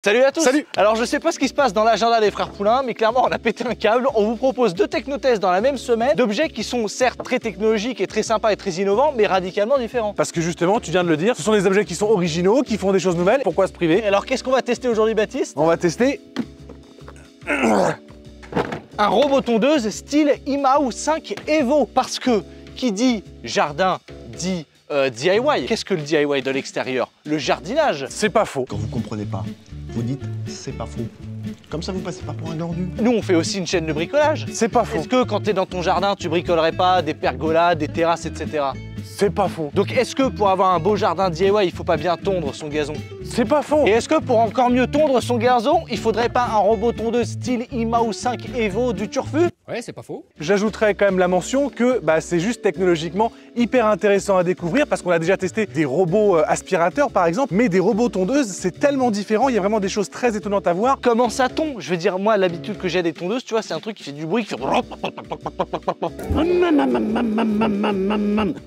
Salut à tous. Salut. Alors je sais pas ce qui se passe dans l'agenda des frères Poulain, mais clairement on a pété un câble. On vous propose 2 technotests dans la même semaine, d'objets qui sont certes très technologiques et très sympas et très innovants, mais radicalement différents. Parce que justement, tu viens de le dire, ce sont des objets qui sont originaux, qui font des choses nouvelles. Pourquoi se priver? Alors qu'est-ce qu'on va tester aujourd'hui, Baptiste? On va tester un robot tondeuse style Imao 5 Evo. Parce que qui dit jardin dit DIY. Qu'est-ce que le DIY de l'extérieur? Le jardinage. C'est pas faux. Quand vous comprenez pas, vous dites c'est pas faux. Comme ça, vous passez pas pour un tordu. Nous on fait aussi une chaîne de bricolage. C'est pas faux. Est-ce que quand t'es dans ton jardin, tu bricolerais pas des pergolas, des terrasses, etc. C'est pas faux. Donc est-ce que pour avoir un beau jardin DIY, il faut pas bien tondre son gazon? C'est pas faux. Et est-ce que pour encore mieux tondre son gazon, il faudrait pas un robot tondeuse style Imao 5 Evo du Turfu? Ouais, c'est pas faux. J'ajouterais quand même la mention que c'est juste technologiquement hyper intéressant à découvrir parce qu'on a déjà testé des robots aspirateurs par exemple, mais des robots tondeuses, c'est tellement différent, il y a vraiment des choses très étonnantes à voir. Comment ça tombe? Je veux dire, moi, l'habitude que j'ai des tondeuses, tu vois, c'est un truc qui fait du bruit, qui fait...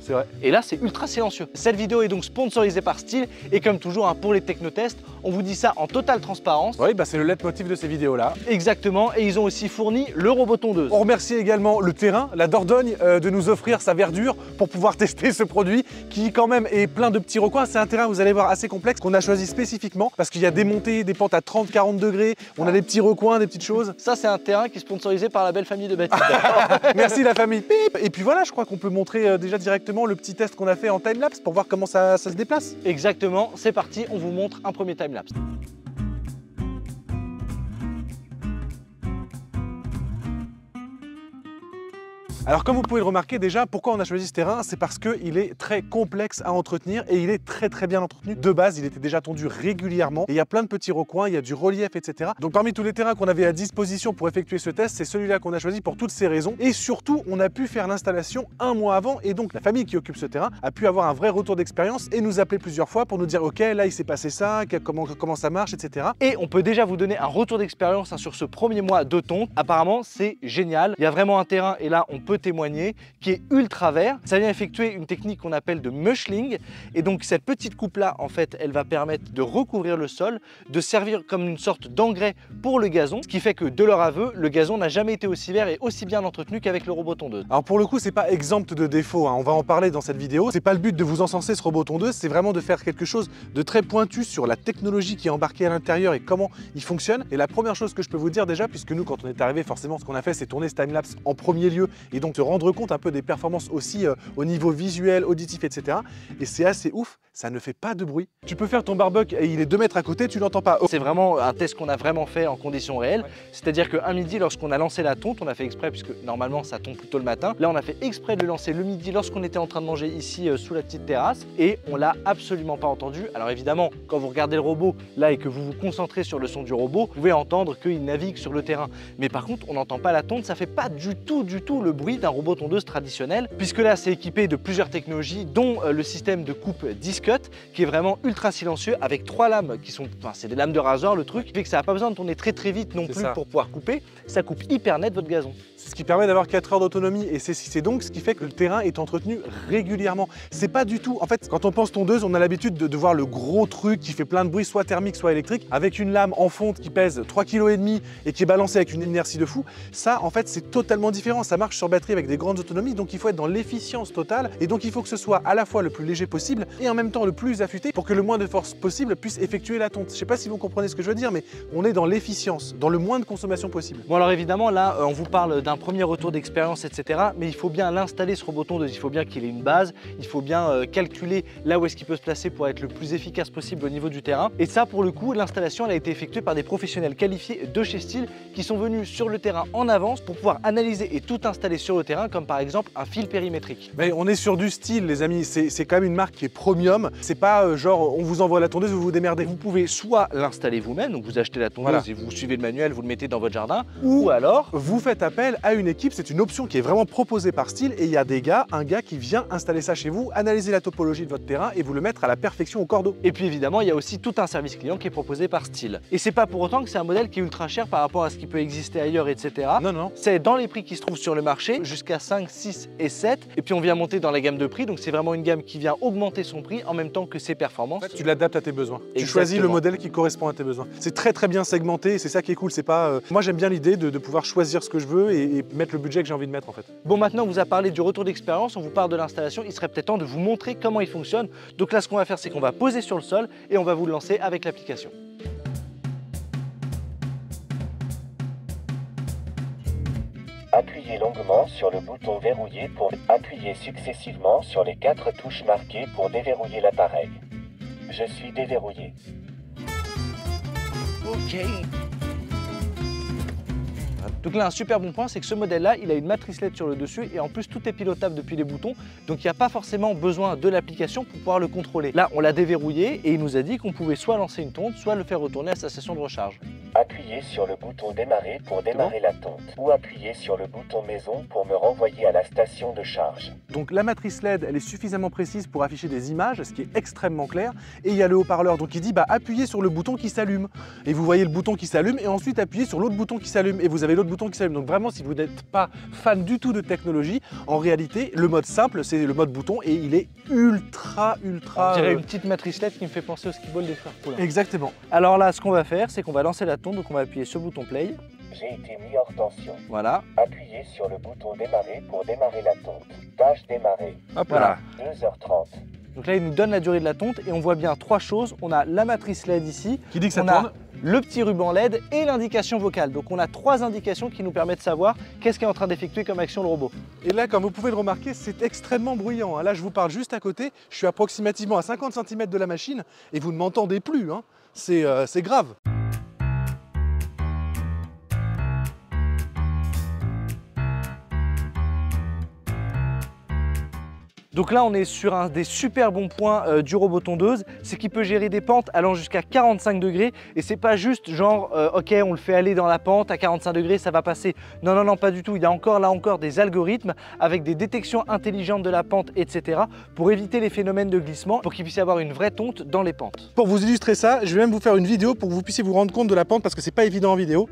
C'est vrai. Et là, c'est ultra silencieux. Cette vidéo est donc sponsorisée par Stihl, et comme toujours, hein, pour les technotests, on vous dit ça en totale transparence. Oui, c'est le leitmotiv de ces vidéos-là. Exactement, et ils ont aussi fourni le robot tondeuse. On remercie également le terrain, la Dordogne, de nous offrir sa verdure pour pouvoir tester ce produit qui quand même est plein de petits recoins. C'est un terrain, vous allez voir, assez complexe qu'on a choisi spécifiquement parce qu'il y a des montées, des pentes à 30-40 degrés, on a des petits recoins, des petites choses. Ça, c'est un terrain qui est sponsorisé par la belle famille de Baptiste. Merci la famille. Pip. Et puis voilà, je crois qu'on peut montrer déjà directement le petit test qu'on a fait en timelapse pour voir comment ça se déplace. Exactement, c'est parti, on vous montre un premier timelapse. Alors comme vous pouvez le remarquer déjà, pourquoi on a choisi ce terrain? C'est parce qu'il est très complexe à entretenir et il est très bien entretenu. De base, il était déjà tondu régulièrement et il y a plein de petits recoins, il y a du relief, etc. Donc parmi tous les terrains qu'on avait à disposition pour effectuer ce test, c'est celui-là qu'on a choisi pour toutes ces raisons. Et surtout, on a pu faire l'installation un mois avant et donc la famille qui occupe ce terrain a pu avoir un vrai retour d'expérience et nous appeler plusieurs fois pour nous dire ok, là il s'est passé ça, comment ça marche, etc. Et on peut déjà vous donner un retour d'expérience sur ce premier mois de tonte. Apparemment, c'est génial. Il y a vraiment un terrain, et là on peut témoigner, qui est ultra vert. Ça vient effectuer une technique qu'on appelle de mushling. Et donc cette petite coupe là, en fait, elle va permettre de recouvrir le sol, de servir comme une sorte d'engrais pour le gazon, ce qui fait que de leur aveu, le gazon n'a jamais été aussi vert et aussi bien entretenu qu'avec le robot tondeuse. Alors pour le coup, c'est pas exempt de défauts, hein. On va en parler dans cette vidéo. C'est pas le but de vous encenser ce robot tondeuse, c'est vraiment de faire quelque chose de très pointu sur la technologie qui est embarquée à l'intérieur et comment il fonctionne. Et la première chose que je peux vous dire déjà, puisque nous quand on est arrivé, forcément ce qu'on a fait c'est tourner ce timelapse en premier lieu et donc se rendre compte un peu des performances aussi au niveau visuel, auditif, etc. Et c'est assez ouf, ça ne fait pas de bruit. Tu peux faire ton barbecue et il est 2 mètres à côté, tu l'entends pas. C'est vraiment un test qu'on a vraiment fait en conditions réelles. C'est-à-dire qu'un midi, lorsqu'on a lancé la tonte, on a fait exprès, puisque normalement ça tombe plutôt le matin. Là, on a fait exprès de le lancer le midi lorsqu'on était en train de manger ici sous la petite terrasse et on l'a absolument pas entendu. Alors évidemment, quand vous regardez le robot là et que vous vous concentrez sur le son du robot, vous pouvez entendre qu'il navigue sur le terrain. Mais par contre, on n'entend pas la tonte, ça fait pas du tout le bruit d'un robot tondeuse traditionnel, puisque là c'est équipé de plusieurs technologies, dont le système de coupe Discut, qui est vraiment ultra silencieux, avec 3 lames qui sont, c'est des lames de rasoir le truc, qui fait que ça n'a pas besoin de tourner très vite non plus pour pouvoir couper, ça coupe hyper net votre gazon. C'est ce qui permet d'avoir 4 heures d'autonomie et c'est donc ce qui fait que le terrain est entretenu régulièrement. C'est pas du tout, en fait, quand on pense tondeuse, on a l'habitude de voir le gros truc qui fait plein de bruit, soit thermique, soit électrique, avec une lame en fonte qui pèse 3,5 kg et qui est balancée avec une inertie de fou. Ça, en fait, c'est totalement différent. Ça marche sur batterie avec des grandes autonomies, donc il faut être dans l'efficience totale et donc il faut que ce soit à la fois le plus léger possible et en même temps le plus affûté pour que le moins de force possible puisse effectuer la tonte. Je sais pas si vous comprenez ce que je veux dire, mais on est dans l'efficience, dans le moins de consommation possible. Bon alors évidemment là on vous parle d'un premier retour d'expérience, etc. Mais il faut bien l'installer ce robot tondeuse, il faut bien qu'il ait une base, il faut bien calculer là où est-ce qu'il peut se placer pour être le plus efficace possible au niveau du terrain. Et ça pour le coup, l'installation elle a été effectuée par des professionnels qualifiés de chez Stihl qui sont venus sur le terrain en avance pour pouvoir analyser et tout installer sur le terrain, comme par exemple un fil périmétrique. Mais on est sur du style les amis, c'est quand même une marque qui est premium, c'est pas genre on vous envoie la tondeuse, vous vous démerdez. Vous pouvez soit l'installer vous-même, donc vous achetez la tondeuse et vous suivez le manuel, vous le mettez dans votre jardin, ou alors vous faites appel à une équipe, c'est une option qui est vraiment proposée par Stihl et il y a un gars qui vient installer ça chez vous, analyser la topologie de votre terrain et vous le mettre à la perfection au cordeau. Et puis évidemment, il y a aussi tout un service client qui est proposé par Stihl. Et c'est pas pour autant que c'est un modèle qui est ultra cher par rapport à ce qui peut exister ailleurs, etc. Non. C'est dans les prix qui se trouvent sur le marché jusqu'à 5, 6 et 7. Et puis on vient monter dans la gamme de prix, donc c'est vraiment une gamme qui vient augmenter son prix en même temps que ses performances. En fait, tu l'adaptes à tes besoins. Exactement. Tu choisis le modèle qui correspond à tes besoins. C'est très bien segmenté, c'est ça qui est cool. C'est pas, moi j'aime bien l'idée de pouvoir choisir ce que je veux et mettre le budget que j'ai envie de mettre en fait. Bon, maintenant on vous a parlé du retour d'expérience, on vous parle de l'installation, il serait peut-être temps de vous montrer comment il fonctionne. Donc là ce qu'on va faire, c'est qu'on va poser sur le sol et on va vous le lancer avec l'application. Appuyez longuement sur le bouton verrouiller pour appuyer successivement sur les 4 touches marquées pour déverrouiller l'appareil. Je suis déverrouillé. Ok. Donc là, un super bon point, c'est que ce modèle-là, il a une matrice LED sur le dessus et en plus, tout est pilotable depuis les boutons. Donc, il n'y a pas forcément besoin de l'application pour pouvoir le contrôler. Là, on l'a déverrouillé et il nous a dit qu'on pouvait soit lancer une tonte, soit le faire retourner à sa station de recharge. Appuyez sur le bouton démarrer pour démarrer la tonte ou appuyez sur le bouton maison pour me renvoyer à la station de charge. Donc la matrice LED, elle est suffisamment précise pour afficher des images, ce qui est extrêmement clair. Et il y a le haut-parleur, donc il dit appuyez sur le bouton qui s'allume. Et vous voyez le bouton qui s'allume et ensuite appuyez sur l'autre bouton qui s'allume. Et vous avez l'autre bouton qui s'allume. Donc vraiment, si vous n'êtes pas fan du tout de technologie, en réalité, le mode simple, c'est le mode bouton et il est ultra. On dirait une petite matrice LED qui me fait penser au ski ball des frères Poulain. Exactement. Alors là, ce qu'on va faire, c'est qu'on va lancer la tonte, donc on va appuyer sur le bouton play. J'ai été mis hors tension. Voilà. Appuyez sur le bouton démarrer pour démarrer la tonte. Tâche démarrer. Hop Voilà. 2h30. Donc là, il nous donne la durée de la tonte et on voit bien 3 choses. On a la matrice LED ici. Qui dit que ça on tourne. a le petit ruban LED et l'indication vocale. Donc on a 3 indications qui nous permettent de savoir qu'est-ce qu'est en train d'effectuer comme action le robot. Et là, comme vous pouvez le remarquer, c'est extrêmement bruyant. Là, je vous parle juste à côté. Je suis approximativement à 50 cm de la machine et vous ne m'entendez plus. Hein. C'est grave. Donc là, on est sur un des super bons points du robot tondeuse, c'est qu'il peut gérer des pentes allant jusqu'à 45 degrés et c'est pas juste genre ok, on le fait aller dans la pente à 45 degrés, ça va passer. Non, non, pas du tout. Il y a là encore des algorithmes avec des détections intelligentes de la pente, etc. pour éviter les phénomènes de glissement, pour qu'il puisse y avoir une vraie tonte dans les pentes. Pour vous illustrer ça, je vais même vous faire une vidéo pour que vous puissiez vous rendre compte de la pente parce que c'est pas évident en vidéo.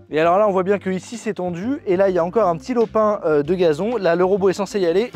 Et alors là, on voit bien que ici c'est tendu et là il y a encore un petit lopin de gazon. Là, le robot est censé y aller.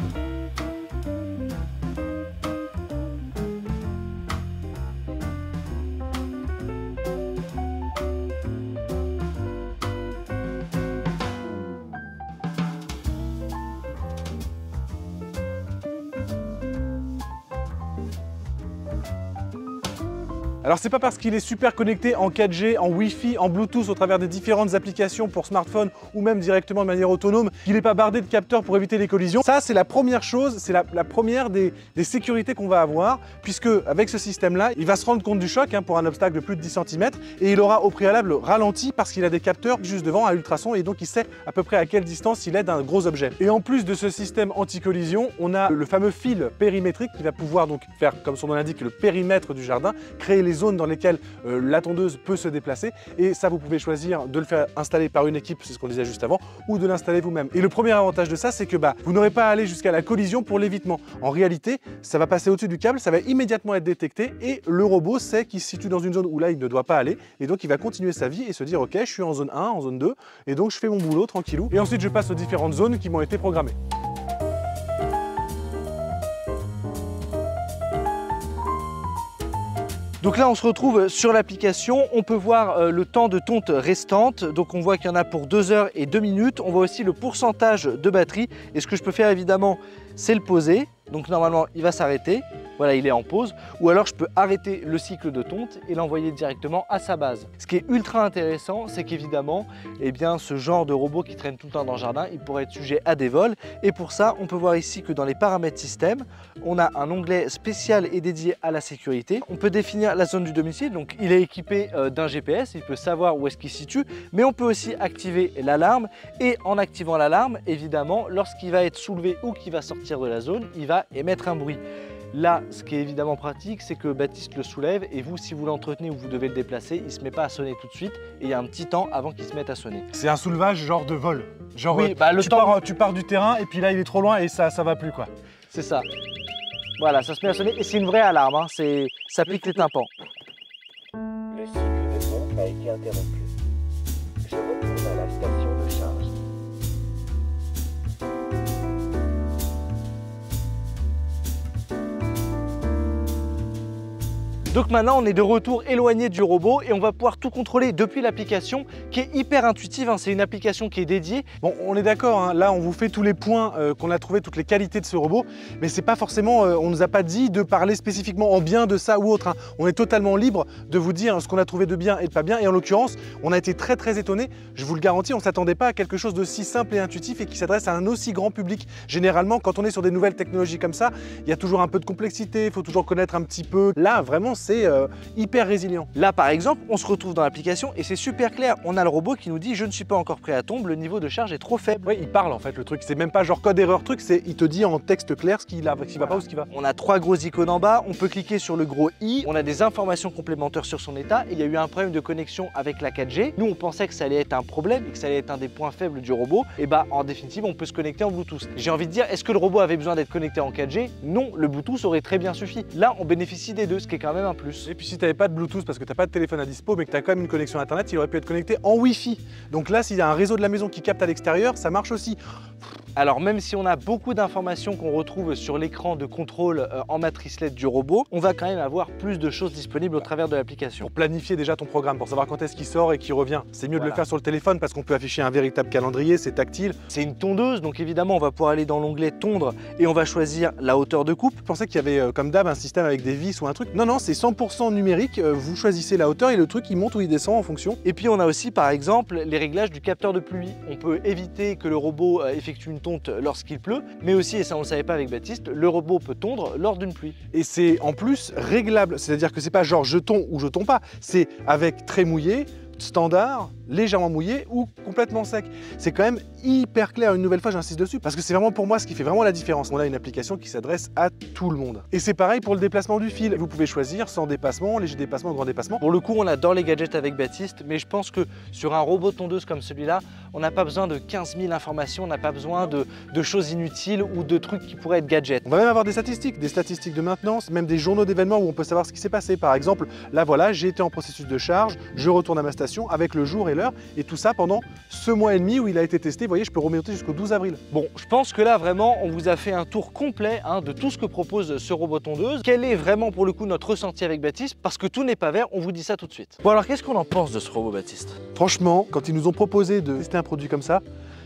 Alors c'est pas parce qu'il est super connecté en 4G, en Wi-Fi, en Bluetooth au travers des différentes applications pour smartphone ou même directement de manière autonome qu'il n'est pas bardé de capteurs pour éviter les collisions. Ça c'est la première chose, c'est la première des sécurités qu'on va avoir puisque avec ce système-là, il va se rendre compte du choc pour un obstacle de plus de 10 cm et il aura au préalable ralenti parce qu'il a des capteurs juste devant à ultrasons et donc il sait à peu près à quelle distance il est d'un gros objet. Et en plus de ce système anti-collision, on a le fameux fil périmétrique qui va pouvoir donc faire, comme son nom l'indique, le périmètre du jardin, créer les zones dans lesquelles la tondeuse peut se déplacer et ça vous pouvez choisir de le faire installer par une équipe, c'est ce qu'on disait juste avant, ou de l'installer vous-même. Et le premier avantage de ça, c'est que vous n'aurez pas à aller jusqu'à la collision pour l'évitement. En réalité, ça va passer au-dessus du câble, ça va immédiatement être détecté et le robot sait qu'il se situe dans une zone où là il ne doit pas aller et donc il va continuer sa vie et se dire ok, je suis en zone 1, en zone 2 et donc je fais mon boulot tranquillou et ensuite je passe aux différentes zones qui m'ont été programmées. Donc là, on se retrouve sur l'application. On peut voir le temps de tonte restante. Donc on voit qu'il y en a pour 2 heures et 2 minutes. On voit aussi le pourcentage de batterie. Et ce que je peux faire évidemment, c'est le poser. Donc normalement, il va s'arrêter. Voilà, il est en pause. Ou alors, je peux arrêter le cycle de tonte et l'envoyer directement à sa base. Ce qui est ultra intéressant, c'est qu'évidemment, ce genre de robot qui traîne tout le temps dans le jardin, il pourrait être sujet à des vols. Et pour ça, on peut voir ici que dans les paramètres système, on a un onglet spécial et dédié à la sécurité. On peut définir la zone du domicile. Donc, il est équipé d'un GPS. Il peut savoir où est-ce qu'il se situe. Mais on peut aussi activer l'alarme. Et en activant l'alarme, évidemment, lorsqu'il va être soulevé ou qu'il va sortir de la zone, il va émettre un bruit. Là, ce qui est évidemment pratique, c'est que Baptiste le soulève et vous, si vous l'entretenez ou vous devez le déplacer, il ne se met pas à sonner tout de suite et il y a un petit temps avant qu'il se mette à sonner. C'est un soulevage genre de vol. Genre oui, tu pars du terrain et puis là il est trop loin et ça va plus quoi. C'est ça. Voilà, ça se met à sonner et c'est une vraie alarme, ça pique les tympans. Le cycle de tonte a été interrompu. Je retourne à la station de charge. Donc maintenant on est de retour éloigné du robot et on va pouvoir tout contrôler depuis l'application qui est hyper intuitive, hein. C'est une application qui est dédiée. Bon, on est d'accord, hein. Là on vous fait tous les points qu'on a trouvé, toutes les qualités de ce robot, mais c'est pas forcément, on nous a pas dit de parler spécifiquement en bien de ça ou autre, hein. On est totalement libre de vous dire ce qu'on a trouvé de bien et de pas bien, et en l'occurrence, on a été très étonnés, je vous le garantis, on s'attendait pas à quelque chose d'aussi simple et intuitif et qui s'adresse à un aussi grand public. Généralement, quand on est sur des nouvelles technologies comme ça, il y a toujours un peu de complexité, il faut toujours connaître un petit peu. Là, vraiment, c'est hyper résilient. Là par exemple, on se retrouve dans l'application et c'est super clair. On a le robot qui nous dit je ne suis pas encore prêt à tomber, le niveau de charge est trop faible. Oui, il parle en fait le truc, c'est même pas genre code erreur truc, c'est il te dit en texte clair ce qui va pas ou ce qui va. On a 3 gros icônes en bas, on peut cliquer sur le gros i, on a des informations complémentaires sur son état. Il y a eu un problème de connexion avec la 4G. Nous on pensait que ça allait être un problème et que ça allait être un des points faibles du robot. Et bah en définitive on peut se connecter en Bluetooth. J'ai envie de dire, est-ce que le robot avait besoin d'être connecté en 4G? Non, le Bluetooth aurait très bien suffi. Là on bénéficie des deux, ce qui est quand même un plus. Et puis si tu n'avais pas de Bluetooth parce que tu n'as pas de téléphone à dispo mais que tu as quand même une connexion internet, il aurait pu être connecté en Wi-Fi. Donc là, s'il y a un réseau de la maison qui capte à l'extérieur, ça marche aussi. Alors même si on a beaucoup d'informations qu'on retrouve sur l'écran de contrôle en matrice LED du robot, on va quand même avoir plus de choses disponibles au travers de l'application. Pour planifier déjà ton programme, pour savoir quand est-ce qu'il sort et qu'il revient. C'est mieux de le faire sur le téléphone parce qu'on peut afficher un véritable calendrier, c'est tactile. C'est une tondeuse, donc évidemment on va pouvoir aller dans l'onglet tondre et on va choisir la hauteur de coupe. Je pensais qu'il y avait comme d'hab un système avec des vis ou un truc. Non, non, c'est 100% numérique, vous choisissez la hauteur et le truc il monte ou il descend en fonction. Et puis on a aussi par exemple les réglages du capteur de pluie. On peut éviter que le robot effectue une tonte lorsqu'il pleut, mais aussi, et ça on ne le savait pas avec Baptiste, le robot peut tondre lors d'une pluie. Et c'est en plus réglable, c'est-à-dire que c'est pas genre je tonds ou je tonds pas, c'est avec très mouillé, standard, légèrement mouillé ou complètement sec. C'est quand même hyper clair, une nouvelle fois j'insiste dessus, parce que c'est vraiment pour moi ce qui fait vraiment la différence. On a une application qui s'adresse à tout le monde. Et c'est pareil pour le déplacement du fil. Vous pouvez choisir sans dépassement, léger dépassement, grand dépassement. Pour le coup, on adore les gadgets avec Baptiste, mais je pense que sur un robot tondeuse comme celui-là, on n'a pas besoin de 15 000 informations, on n'a pas besoin de choses inutiles ou de trucs qui pourraient être gadgets. On va même avoir des statistiques de maintenance, même des journaux d'événements où on peut savoir ce qui s'est passé. Par exemple, là voilà, j'ai été en processus de charge, je retourne à ma station avec le jour et l'heure, et tout ça pendant ce mois et demi où il a été testé. Vous voyez, je peux remonter jusqu'au 12 avril. Bon, je pense que là vraiment, on vous a fait un tour complet de tout ce que propose ce robot tondeuse. Quel est vraiment pour le coup notre ressenti avec Baptiste? Parce que tout n'est pas vert, on vous dit ça tout de suite. Bon alors, qu'est-ce qu'on en pense de ce robot, Baptiste? Franchement, quand ils nous ont proposé de tester un produit comme ça,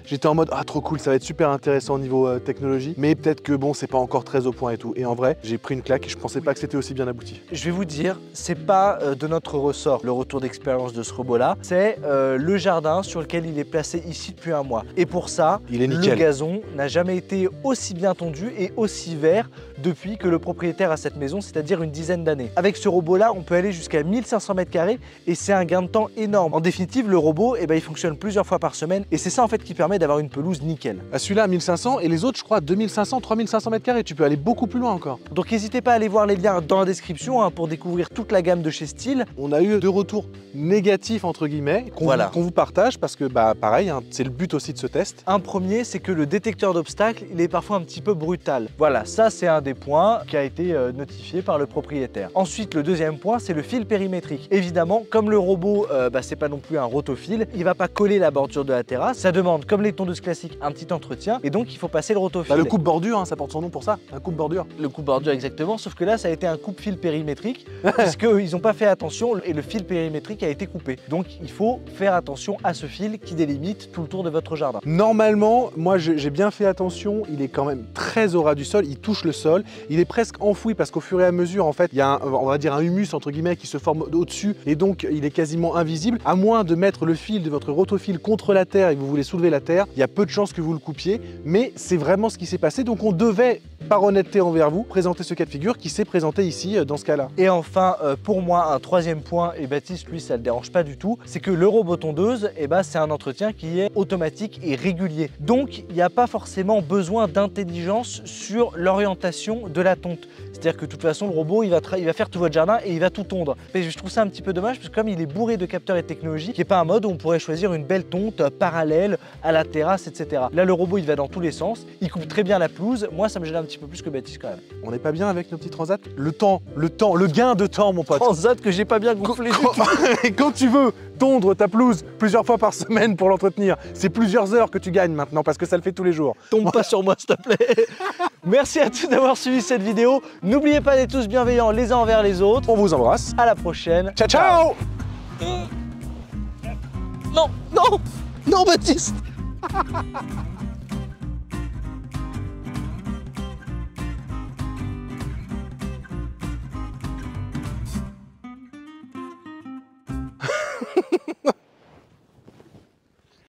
j'étais en mode ah trop cool, ça va être super intéressant au niveau technologie, mais peut-être que bon c'est pas encore très au point et tout. Et en vrai, j'ai pris une claque et je pensais pas que c'était aussi bien abouti. Je vais vous dire, c'est pas de notre ressort le retour d'expérience de ce robot-là, c'est le jardin sur lequel il est placé ici depuis un mois. Et pour ça, il est nickel. Le gazon n'a jamais été aussi bien tondu et aussi vert depuis que le propriétaire a cette maison, c'est-à-dire une dizaine d'années. Avec ce robot-là, on peut aller jusqu'à 1500 m² et c'est un gain de temps énorme. En définitive, le robot, il fonctionne plusieurs fois par semaine et c'est ça en fait qui permet d'avoir une pelouse nickel. Celui-là 1500 et les autres je crois 2500, 3500 m², tu peux aller beaucoup plus loin encore. Donc n'hésitez pas à aller voir les liens dans la description pour découvrir toute la gamme de chez Stihl. On a eu 2 retours négatifs entre guillemets qu'on vous partage parce que pareil, c'est le but aussi de ce test. Un premier, c'est que le détecteur d'obstacles, il est parfois un petit peu brutal. Voilà, ça c'est un des points qui a été notifié par le propriétaire. Ensuite, le deuxième point, c'est le fil périmétrique. Évidemment, comme le robot, c'est pas non plus un rotophile, il va pas coller la bordure de la terrasse. Ça demande, comme les tondeuses classiques, un petit entretien et donc il faut passer le rotophile. Le coupe-bordure, ça porte son nom pour ça, un coupe-bordure. Le coupe-bordure exactement, sauf que là ça a été un coupe-fil périmétrique puisqu'ils n'ont pas fait attention et le fil périmétrique a été coupé. Donc il faut faire attention à ce fil qui délimite tout le tour de votre jardin. Normalement, moi j'ai bien fait attention, il est quand même très au ras du sol, il touche le sol, il est presque enfoui parce qu'au fur et à mesure en fait il y a on va dire un humus entre guillemets qui se forme au-dessus et donc il est quasiment invisible. À moins de mettre le fil de votre rotophile contre la terre et que vous voulez soulever la terre, il y a peu de chances que vous le coupiez, mais c'est vraiment ce qui s'est passé. Donc on devait, par honnêteté envers vous, présenter ce cas de figure qui s'est présenté ici dans ce cas-là. Et enfin, pour moi, un troisième point, et Baptiste, lui, ça le dérange pas du tout, c'est que le robot tondeuse, c'est un entretien qui est automatique et régulier. Donc, il n'y a pas forcément besoin d'intelligence sur l'orientation de la tonte. C'est-à-dire que de toute façon, le robot, il va faire tout votre jardin et il va tout tondre. Mais je trouve ça un petit peu dommage parce que comme il est bourré de capteurs et de technologies, il n'y a pas un mode où on pourrait choisir une belle tonte parallèle à la terrasse, etc. Là, le robot, il va dans tous les sens. Il coupe très bien la pelouse. Moi, ça me gêne un petit peu plus que Baptiste quand même. On n'est pas bien avec nos petits transats? Le gain de temps, mon pote. Transat que j'ai pas bien gonflé du tout. Quand tu veux tondre ta pelouse plusieurs fois par semaine pour l'entretenir, c'est plusieurs heures que tu gagnes maintenant parce que ça le fait tous les jours. Tombe pas sur moi, s'il te plaît. Merci à tous d'avoir suivi cette vidéo. N'oubliez pas d'être tous bienveillants les uns envers les autres. On vous embrasse. À la prochaine. Ciao, ciao. Non, non, non, Baptiste.